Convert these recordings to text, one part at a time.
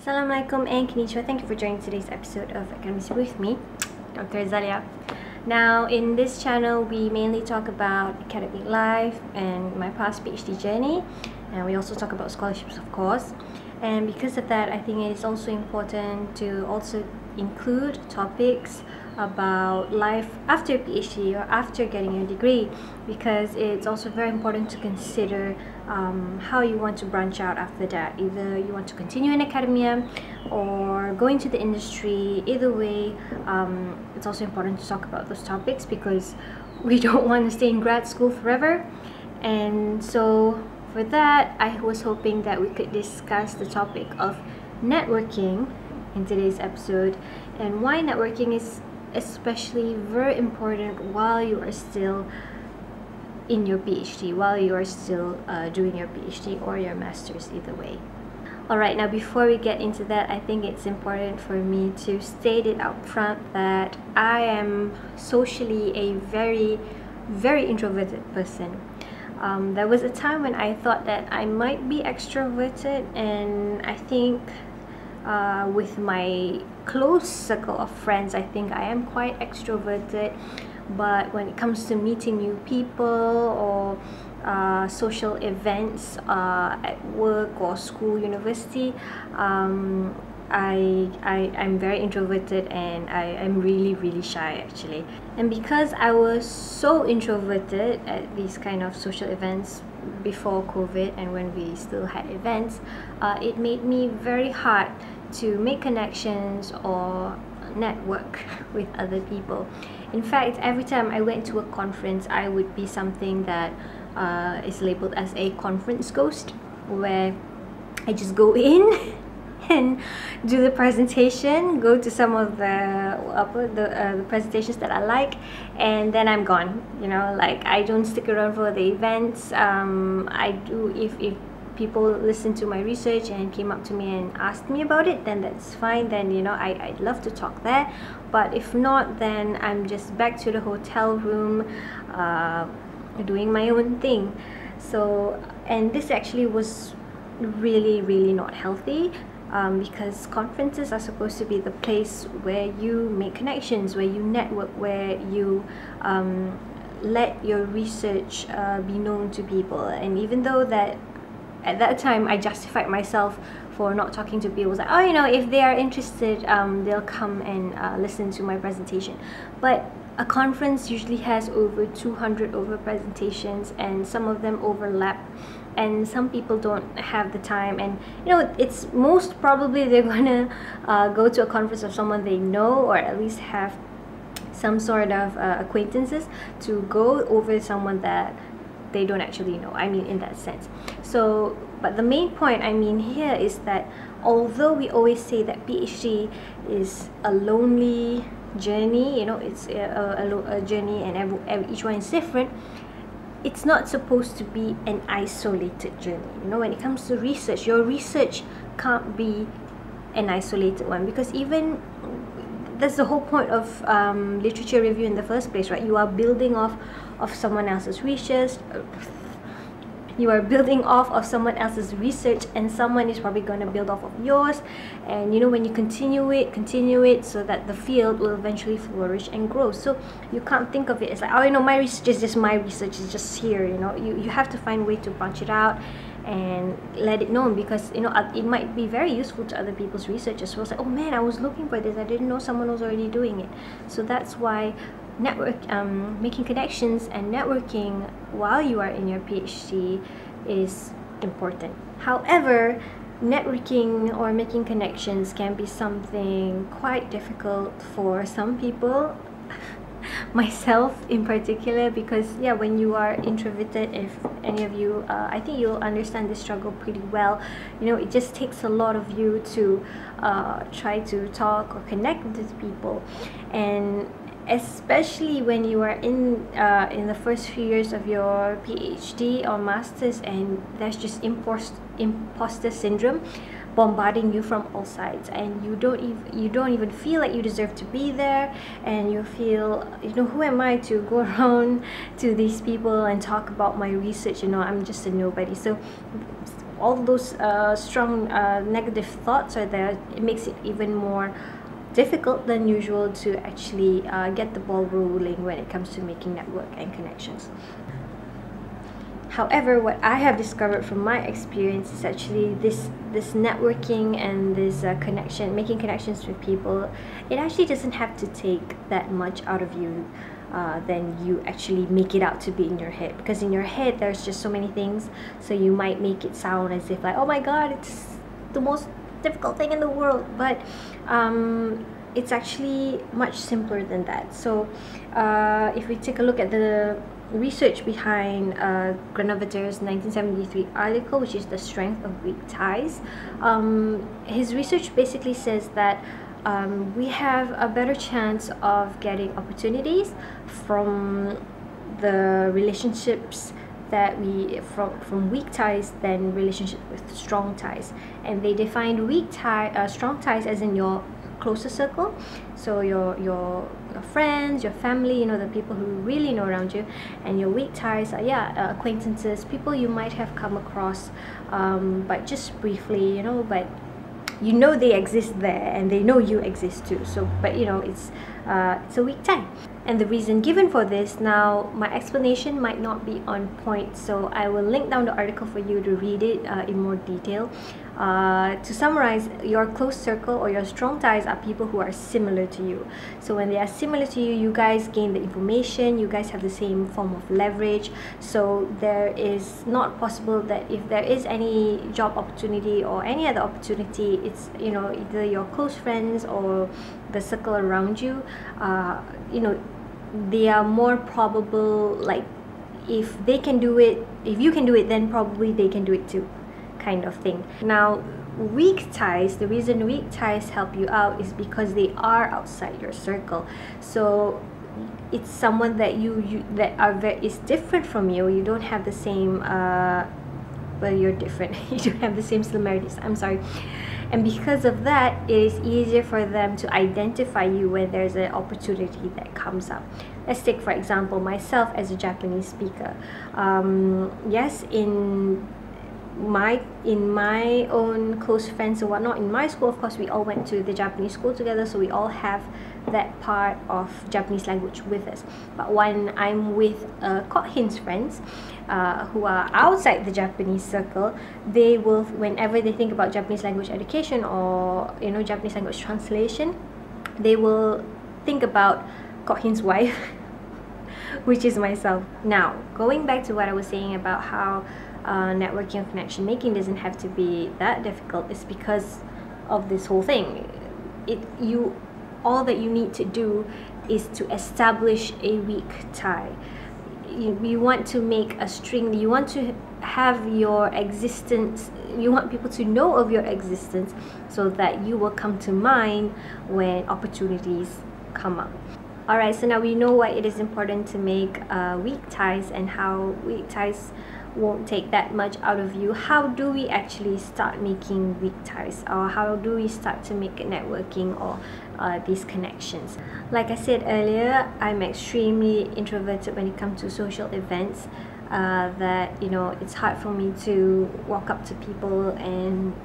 Assalamualaikum and konnichiwa. Thank you for joining today's episode of Academy with me, Dr. Zalia. Now, in this channel, we mainly talk about academic life and my past PhD journey, and we also talk about scholarships, of course. And because of that, I think it is also important to also include topics about life after PhD or after getting your degree, because it's also very important to consider how you want to branch out after that. Either you want to continue in academia or go into the industry. Either way, it's also important to talk about those topics because we don't want to stay in grad school forever. And so for that, I was hoping that we could discuss the topic of networking in today's episode, and why networking is especially very important while you are still in your PhD, while you are still doing your PhD or your master's, either way. Alright, now before we get into that, I think it's important for me to state it up front that I am socially a very, very introverted person. There was a time when I thought that I might be extroverted, and I think with my close circle of friends, I think I am quite extroverted. But when it comes to meeting new people or social events at work or school, university, I'm very introverted, and I'm really shy actually. And because I was so introverted at these kind of social events before COVID and when we still had events, it made me very hard to make connections or network with other people. In fact, every time I went to a conference, I would be something that is labeled as a conference ghost, where I just go in and do the presentation, go to some of the presentations that I like, and then I'm gone. You know, like I don't stick around for the events. I do if people listen to my research and came up to me and asked me about it, then that's fine. Then I'd love to talk there. But if not, then I'm just back to the hotel room, doing my own thing. So, and this actually was really not healthy. Because conferences are supposed to be the place where you make connections, where you network, where you let your research be known to people. And even though that at that time I justified myself for not talking to people, like, oh, if they are interested, they'll come and listen to my presentation. But a conference usually has over 200 presentations, and some of them overlap, and some people don't have the time, and it's most probably they're gonna go to a conference of someone they know, or at least have some sort of acquaintances, to go over someone that they don't actually know. I mean, in that sense. So, but the main point I mean here is that although we always say that PhD is a lonely journey, it's a journey, and each one is different, it's not supposed to be an isolated journey. When it comes to research, your research can't be an isolated one, because even that's the whole point of literature review in the first place, right? You are building off of someone else's research. You are building off of someone else's research, and someone is probably going to build off of yours. And when you continue it, so that the field will eventually flourish and grow. So you can't think of it as like, oh, my research is just my research, is just here. You have to find a way to branch it out and let it known, because it might be very useful to other people's research as well. It's like, oh man, I was looking for this, I didn't know someone was already doing it. So that's why making connections and networking while you are in your PhD is important. However, networking or making connections can be something quite difficult for some people, myself in particular, because when you are introverted, if any of you, I think you'll understand this struggle pretty well. It just takes a lot of you to try to talk or connect with people, and especially when you are in the first few years of your PhD or masters, and there's just imposter syndrome bombarding you from all sides, and you don't even feel like you deserve to be there, and you feel, who am I to go around to these people and talk about my research? I'm just a nobody. So all those strong negative thoughts are there, it makes it even more difficult than usual to actually get the ball rolling when it comes to making network and connections. However, what I have discovered from my experience is actually this networking and this making connections with people, it actually doesn't have to take that much out of you than you actually make it out to be in your head. Because in your head, there's just so many things, so you might make it sound as if like, oh my god, it's the most difficult thing in the world, but it's actually much simpler than that. So if we take a look at the research behind Granovetter's 1973 article, which is The Strength of Weak Ties, his research basically says that we have a better chance of getting opportunities from the relationships that we from weak ties than relationships with strong ties. And they defined strong ties as in your closer circle, so your friends, your family, the people who really know around you. And your weak ties are acquaintances, people you might have come across but just briefly, but they exist there and they know you exist too. So but it's a weak tie. And the reason given for this, now my explanation might not be on point, so I will link down the article for you to read it in more detail. To summarize, your close circle or your strong ties are people who are similar to you. So when they are similar to you, you guys gain the information, you guys have the same form of leverage. So there is not possible that if there is any job opportunity or any other opportunity, it's either your close friends or the circle around you, they are more probable, like if they can do it, if you can do it, then probably they can do it too, kind of thing. Now weak ties, the reason weak ties help you out is because they are outside your circle. So it's someone that is different from you. You don't have the same well, you're different. You don't have the same similarities, I'm sorry. And because of that, it is easier for them to identify you when there's an opportunity that comes up. Let's take, for example, myself as a Japanese speaker. Yes, in my own close friends and whatnot, in my school, of course, we all went to the Japanese school together, so we all have that part of Japanese language with us. But when I'm with Kokhin's friends who are outside the Japanese circle, they will, whenever they think about Japanese language education or Japanese language translation, they will think about Kokhin's wife, which is myself. Now, going back to what I was saying about how networking and connection making doesn't have to be that difficult, is because of this whole thing. All that you need to do is to establish a weak tie. You want to make a string, you want to have your existence, you want people to know of your existence so that you will come to mind when opportunities come up. Alright, so now we know why it is important to make weak ties and how weak ties won't take that much out of you. How do we actually start making weak ties, or how do we start to make networking or these connections? Like I said earlier, I'm extremely introverted when it comes to social events, that it's hard for me to walk up to people and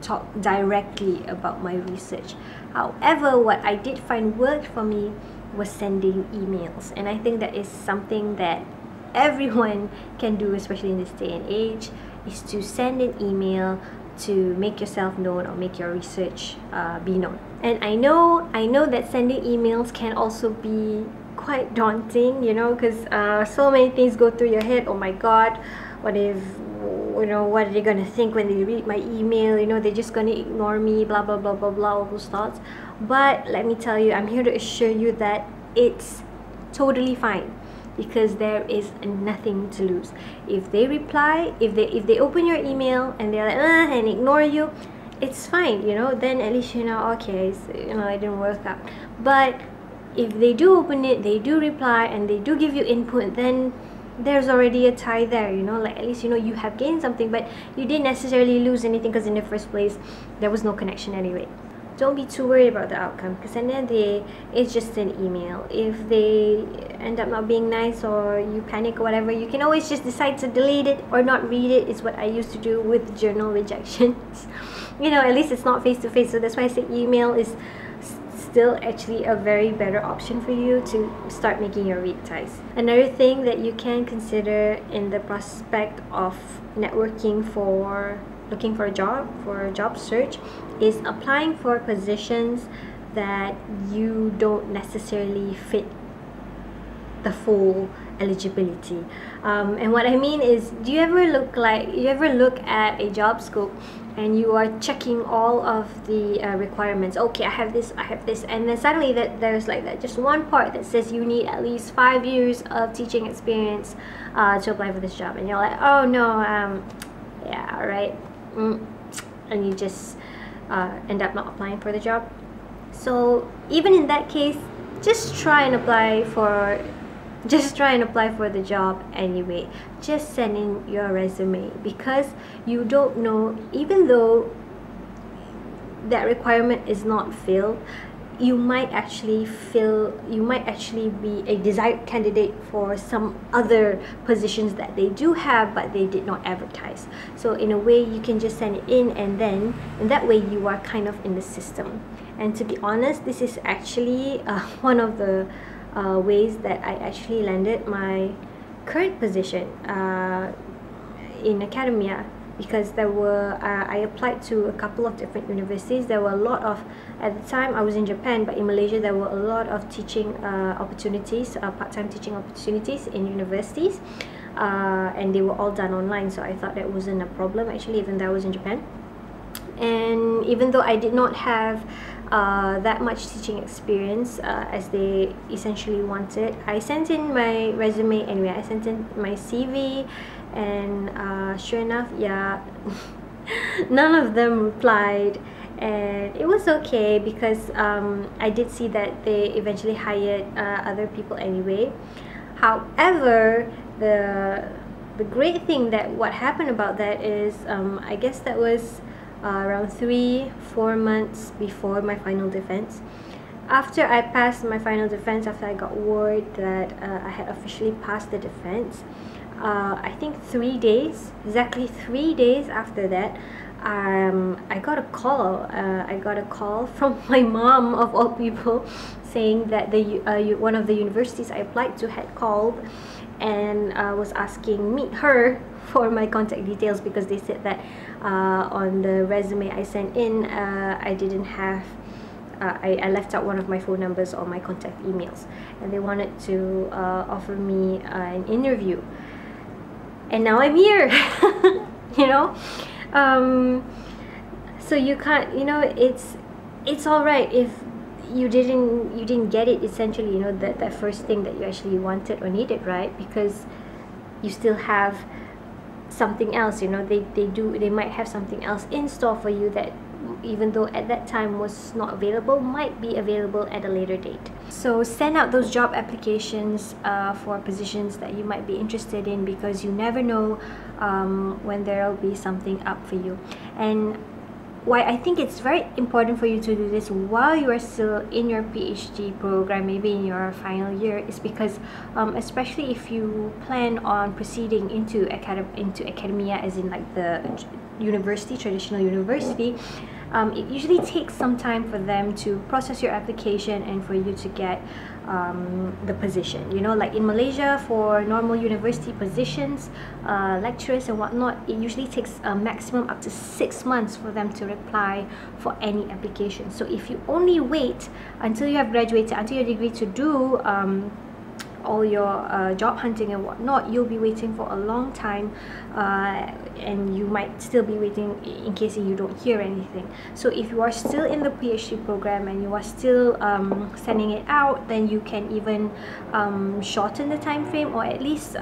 talk directly about my research. However, what I did find worked for me was sending emails, and I think that is something that everyone can do, especially in this day and age, is to send an email to make yourself known or make your research be known. And I know that sending emails can also be quite daunting, because so many things go through your head. Oh my god, what are they gonna think when they read my email? They're just gonna ignore me, blah blah blah blah blah, all those thoughts. But let me tell you, I'm here to assure you that it's totally fine, because there is nothing to lose. If they reply, if they open your email and they're like and ignore you, it's fine, then at least okay, so, it didn't work out. But if they do open it, they do reply, and they do give you input, then there's already a tie there, like at least you have gained something, but you didn't necessarily lose anything, because in the first place there was no connection anyway. don't be too worried about the outcome, because at the end of the day, it's just an email. If they end up not being nice or you panic or whatever, you can always just decide to delete it or not read it. Is what I used to do with journal rejections. You know, at least it's not face to face, so that's why I say email is still actually a very better option for you to start making your read ties. Another thing that you can consider in the prospect of networking for looking for a job search, is applying for positions that you don't necessarily fit the full eligibility. And what I mean is, do you ever look at a job scope and you are checking all of the requirements? Okay, I have this, and then suddenly there's like that just one part that says you need at least 5 years of teaching experience to apply for this job, and you're like, oh no, yeah, right. And you just end up not applying for the job. So even in that case, just try and apply for the job anyway. Just send in your resume, because you don't know, even though that requirement is not filled, you might actually be a desired candidate for some other positions that they do have but they did not advertise. So in a way, you can just send it in, and then in that way you are kind of in the system. And to be honest, this is actually one of the ways that I actually landed my current position in academia, because there were I applied to a couple of different universities. There were a lot of, at the time I was in Japan, but in Malaysia there were a lot of teaching opportunities, part-time teaching opportunities in universities, and they were all done online, so I thought that wasn't a problem actually, even though I was in Japan. And even though I did not have that much teaching experience as they essentially wanted, I sent in my resume anyway. I sent in my CV, and sure enough, yeah, none of them replied. And it was okay, because I did see that they eventually hired other people anyway. However, the great thing that what happened about that is, I guess that was around 3-4 months before my final defense. After I passed my final defense, after I got word that I had officially passed the defense, I think exactly 3 days after that, I got a call from my mom, of all people, saying that one of the universities I applied to had called and was asking her for my contact details, because they said that on the resume I sent in, I didn't have I left out one of my phone numbers or my contact emails, and they wanted to offer me an interview. And now I'm here. You know, so you can't, you know, it's all right if you didn't get it, essentially, you know, that first thing that you actually wanted or needed, right? Because you still have something else, you know. They might have something else in store for you that, even though at that time was not available, might be available at a later date. So send out those job applications for positions that you might be interested in, because you never know when there will be something up for you. And why I think it's very important for you to do this while you are still in your PhD program, maybe in your final year, is because especially if you plan on proceeding into academia, as in like the university, traditional university, it usually takes some time for them to process your application and for you to get the position. You know, like in Malaysia, for normal university positions, lecturers and whatnot, it usually takes a maximum up to 6 months for them to reply for any application. So if you only wait until you have graduated, until your degree, to do all your job hunting and whatnot, you'll be waiting for a long time, and you might still be waiting in case you don't hear anything. So if you are still in the PhD program and you are still sending it out, then you can even shorten the time frame, or at least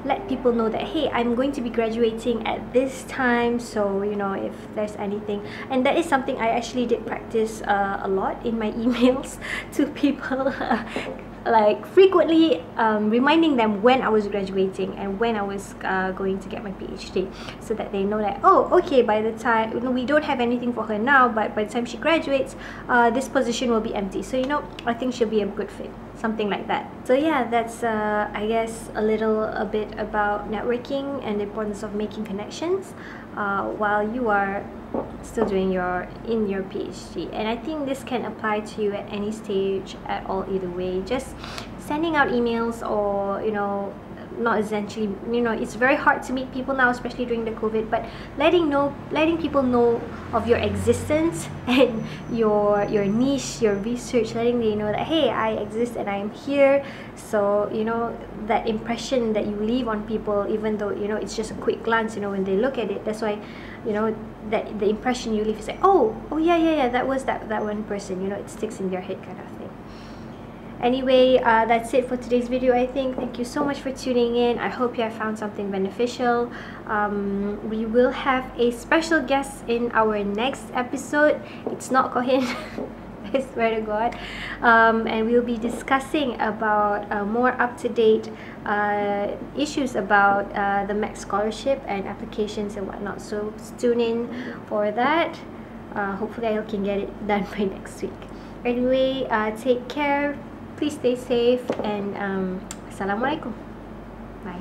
let people know that, hey, I'm going to be graduating at this time, so you know, if there's anything. And that is something I actually did practice a lot in my emails to people. like frequently reminding them when I was graduating and when I was going to get my PhD, so that they know that, oh, okay, by the time, you know, we don't have anything for her now, but by the time she graduates, this position will be empty, so, you know, I think she'll be a good fit, something like that. So yeah, that's I guess a bit about networking and the importance of making connections while you are still doing your PhD. And I think this can apply to you at any stage at all, either way. Just sending out emails, or, you know, not essentially, you know, it's very hard to meet people now, especially during the COVID, but letting people know of your existence and your niche, your research, letting they know that, hey, I exist and I am here. So, you know, that impression that you leave on people, even though, you know, it's just a quick glance, you know, when they look at it, that's why, you know, that the impression you leave is like, oh yeah, that was that one person, you know, it sticks in their head, kind of thing. Anyway, that's it for today's video, I think. Thank you so much for tuning in. I hope you have found something beneficial. We will have a special guest in our next episode. It's not Kohin. I swear to God. And we'll be discussing about more up-to-date issues about the MEC scholarship and applications and whatnot. So tune in for that. Hopefully I can get it done by next week. Anyway, take care. Please stay safe, and Assalamualaikum. Bye.